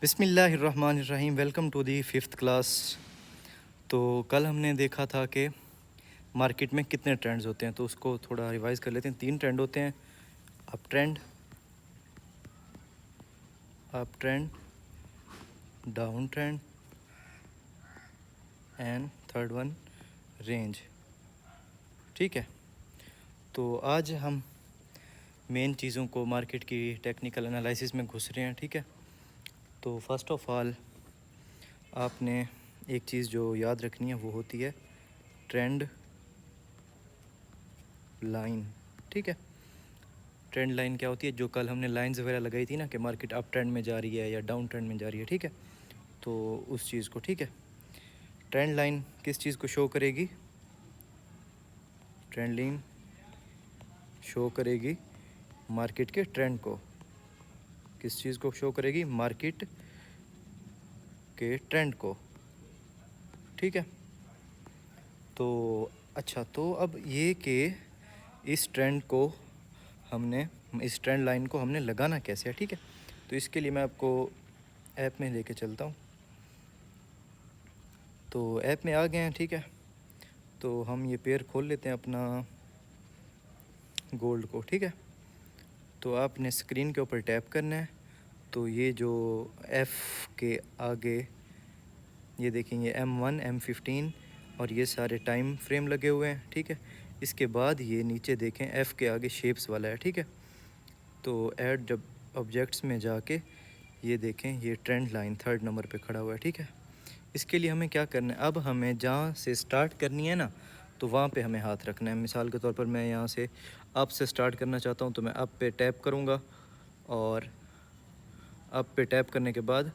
बिस्मिल्लाहिर्रहमानिर्रहीम। Welcome to the fifth class. तो कल हमने देखा था कि मार्केट में कितने ट्रेंड्स होते हैं, तो उसको थोड़ा रिवाइज़ कर लेते हैं। 3 ट्रेंड होते हैं, up trend, down trend and third one range. ठीक है, तो आज हम मेन चीज़ों को मार्केट की टेक्निकल एनालिसिस में घुस रहे हैं। ठीक है, तो फर्स्ट ऑफ ऑल आपने एक चीज़ जो याद रखनी है वो होती है ट्रेंड लाइन। ठीक है, ट्रेंड लाइन क्या होती है? जो कल हमने लाइंस वगैरह लगाई थी ना कि मार्केट अप ट्रेंड में जा रही है या डाउन ट्रेंड में जा रही है। ठीक है, तो उस चीज़ को, ठीक है, ट्रेंड लाइन किस चीज़ को शो करेगी? ट्रेंड लाइन शो करेगी मार्केट के ट्रेंड को। किस चीज़ को शो करेगी? मार्केट के ट्रेंड को। ठीक है, तो अच्छा, तो अब ये कि इस ट्रेंड को इस ट्रेंड लाइन को हमने लगाना कैसे है? ठीक है, तो इसके लिए मैं आपको ऐप में लेके चलता हूँ। तो ऐप में आ गए हैं। ठीक है, तो हम ये पेयर खोल लेते हैं अपना गोल्ड को। ठीक है, तो आपने स्क्रीन के ऊपर टैप करना है। तो ये जो F के आगे ये देखेंगे M1 M15 और ये सारे टाइम फ्रेम लगे हुए हैं। ठीक है, इसके बाद ये नीचे देखें F के आगे शेप्स वाला है। ठीक है, तो ऐड जब ऑब्जेक्ट्स में जाके ये देखें ये ट्रेंड लाइन 3rd नंबर पे खड़ा हुआ है। ठीक है, इसके लिए हमें क्या करना है? अब हमें जहाँ से स्टार्ट करनी है ना, तो वहाँ पे हमें हाथ रखना है। मिसाल के तौर पर मैं यहाँ से अप से स्टार्ट करना चाहता हूँ, तो मैं अप पे टैप करूँगा और अप पे टैप करने के बाद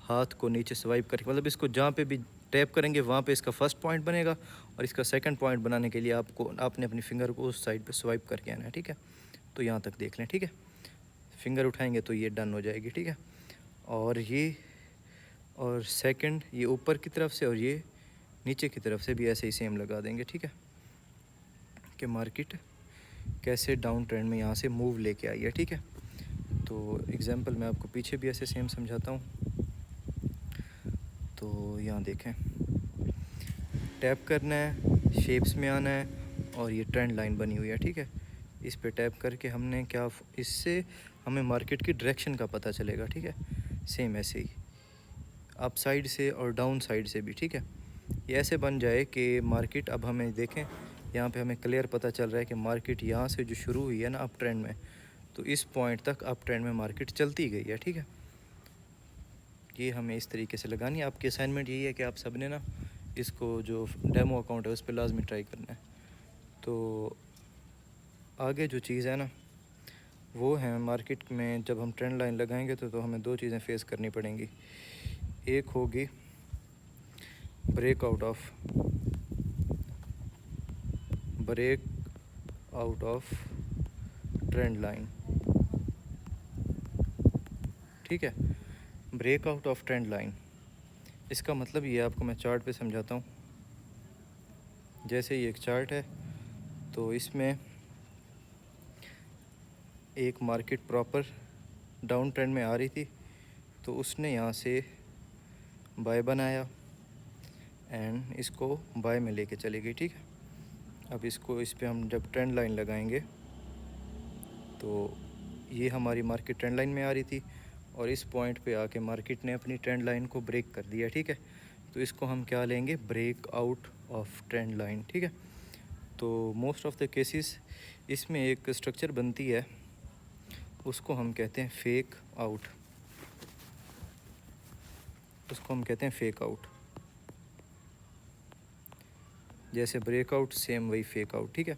हाथ को नीचे स्वाइप करके, मतलब इसको जहाँ पे भी टैप करेंगे वहाँ पे इसका फर्स्ट पॉइंट बनेगा और इसका सेकंड पॉइंट बनाने के लिए आपने अपनी फिंगर को उस साइड पे स्वाइप करके आना है। ठीक है, तो यहाँ तक देख लें। ठीक है, फिंगर उठाएंगे तो ये डन हो जाएगी। ठीक है, और सेकंड ये ऊपर की तरफ से और ये नीचे की तरफ से भी ऐसे ही सेम लगा देंगे। ठीक है, कि मार्केट कैसे डाउन ट्रेंड में यहाँ से मूव लेके आई है। ठीक है, तो एग्जांपल मैं आपको पीछे भी ऐसे सेम समझाता हूँ। तो यहाँ देखें, टैप करना है, शेप्स में आना है और ये ट्रेंड लाइन बनी हुई है। ठीक है, इस पे टैप करके हमने क्या, इससे हमें मार्केट की डायरेक्शन का पता चलेगा। ठीक है, सेम ऐसे ही अप साइड से और डाउन साइड से भी। ठीक है, ये ऐसे बन जाए कि मार्केट, अब हमें देखें यहाँ पे हमें क्लियर पता चल रहा है कि मार्केट यहाँ से जो शुरू हुई है ना अप ट्रेंड में, तो इस पॉइंट तक अप ट्रेंड में मार्केट चलती गई है। ठीक है, ये हमें इस तरीके से लगानी है। आपकी असाइनमेंट यही है कि आप सब ने ना इसको जो डेमो अकाउंट है उस पर लाजमी ट्राई करना है। तो आगे जो चीज़ है ना वो है, मार्केट में जब हम ट्रेंड लाइन लगाएंगे तो हमें 2 चीज़ें फेस करनी पड़ेंगी। एक होगी break out of trend line. ठीक है, break out of trend line, इसका मतलब ये आपको मैं चार्ट पे समझाता हूँ। जैसे ये एक चार्ट है, तो इसमें एक मार्केट प्रॉपर डाउन ट्रेंड में आ रही थी, तो उसने यहाँ से बाय बनाया एंड इसको बाय में लेके चली गई। ठीक है, अब इस पे हम जब ट्रेंड लाइन लगाएंगे तो ये हमारी मार्केट ट्रेंड लाइन में आ रही थी और इस पॉइंट पे आके मार्केट ने अपनी ट्रेंड लाइन को ब्रेक कर दिया। ठीक है, तो इसको हम क्या लेंगे? Break out of trend line. ठीक है, तो मोस्ट ऑफ द केसेस इसमें एक स्ट्रक्चर बनती है, उसको हम कहते हैं फेक आउट। जैसे ब्रेकआउट सेम वही फेक आउट। ठीक है,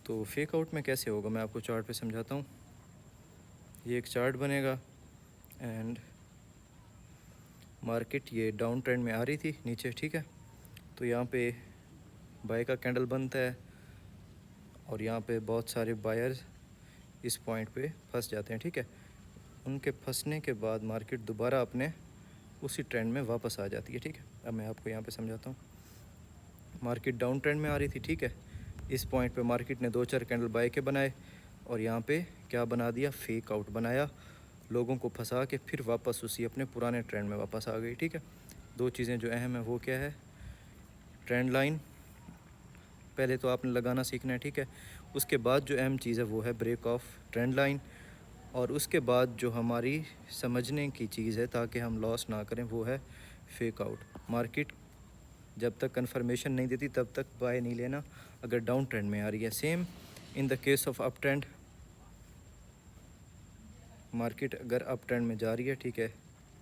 तो फेक आउट में कैसे होगा मैं आपको चार्ट पे समझाता हूँ। ये एक चार्ट बनेगा एंड मार्केट ये डाउन ट्रेंड में आ रही थी नीचे। ठीक है, तो यहाँ पे बाय का कैंडल बनता है और यहाँ पे बहुत सारे बायर्स इस पॉइंट पे फंस जाते हैं। ठीक है, उनके फंसने के बाद मार्केट दोबारा अपने उसी ट्रेंड में वापस आ जाती है। ठीक है, अब मैं आपको यहाँ पे समझाता हूँ। मार्केट डाउन ट्रेंड में आ रही थी। ठीक है, इस पॉइंट पे मार्केट ने 2-4 कैंडल बाय के बनाए और यहाँ पे क्या बना दिया? फेक आउट बनाया लोगों को फंसा के फिर वापस उसी अपने पुराने ट्रेंड में वापस आ गई। ठीक है, दो चीज़ें जो अहम है वो क्या है, ट्रेंड लाइन पहले तो आपने लगाना सीखना है। ठीक है, उसके बाद जो अहम चीज़ है वो है ब्रेक ऑफ ट्रेंड लाइन, और उसके बाद जो हमारी समझने की चीज़ है ताकि हम लॉस ना करें वो है फेक आउट। मार्केट जब तक कंफर्मेशन नहीं देती तब तक बाय नहीं लेना अगर डाउन ट्रेंड में आ रही है। Same in the case of up trend, market अगर अप ट्रेंड में जा रही है, ठीक है,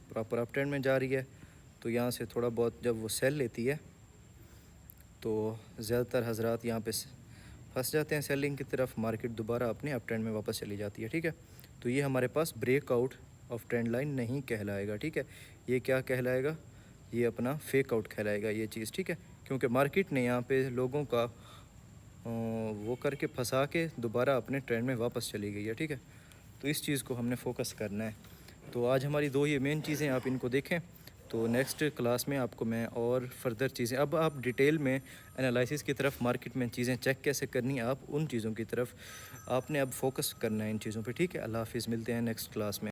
प्रॉपर अप ट्रेंड में जा रही है, तो यहाँ से थोड़ा बहुत जब वो सेल लेती है तो ज़्यादातर हजरात यहाँ पे फंस जाते हैं सेलिंग की तरफ, मार्केट दोबारा अपने अप ट्रेंड में वापस चली जाती है। ठीक है, तो ये हमारे पास ब्रेकआउट ऑफ ट्रेंड लाइन नहीं कहलाएगा। ठीक है, ये क्या कहलाएगा, ये अपना फेक आउट कहलाएगा ये चीज़। ठीक है, क्योंकि मार्केट ने यहाँ पे लोगों का वो करके फंसा के दोबारा अपने ट्रेंड में वापस चली गई है। ठीक है, तो इस चीज़ को हमने फोकस करना है। तो आज हमारी दो ये मेन चीज़ें, आप इनको देखें। तो नेक्स्ट क्लास में आपको मैं और फर्दर चीज़ें, अब आप डिटेल में एनालिसिस की तरफ, मार्केट में चीज़ें चेक कैसे करनी है, आप उन चीज़ों की तरफ आपने अब फोकस करना है इन चीज़ों पे। ठीक है, अल्लाह हाफिज़, मिलते हैं नेक्स्ट क्लास में।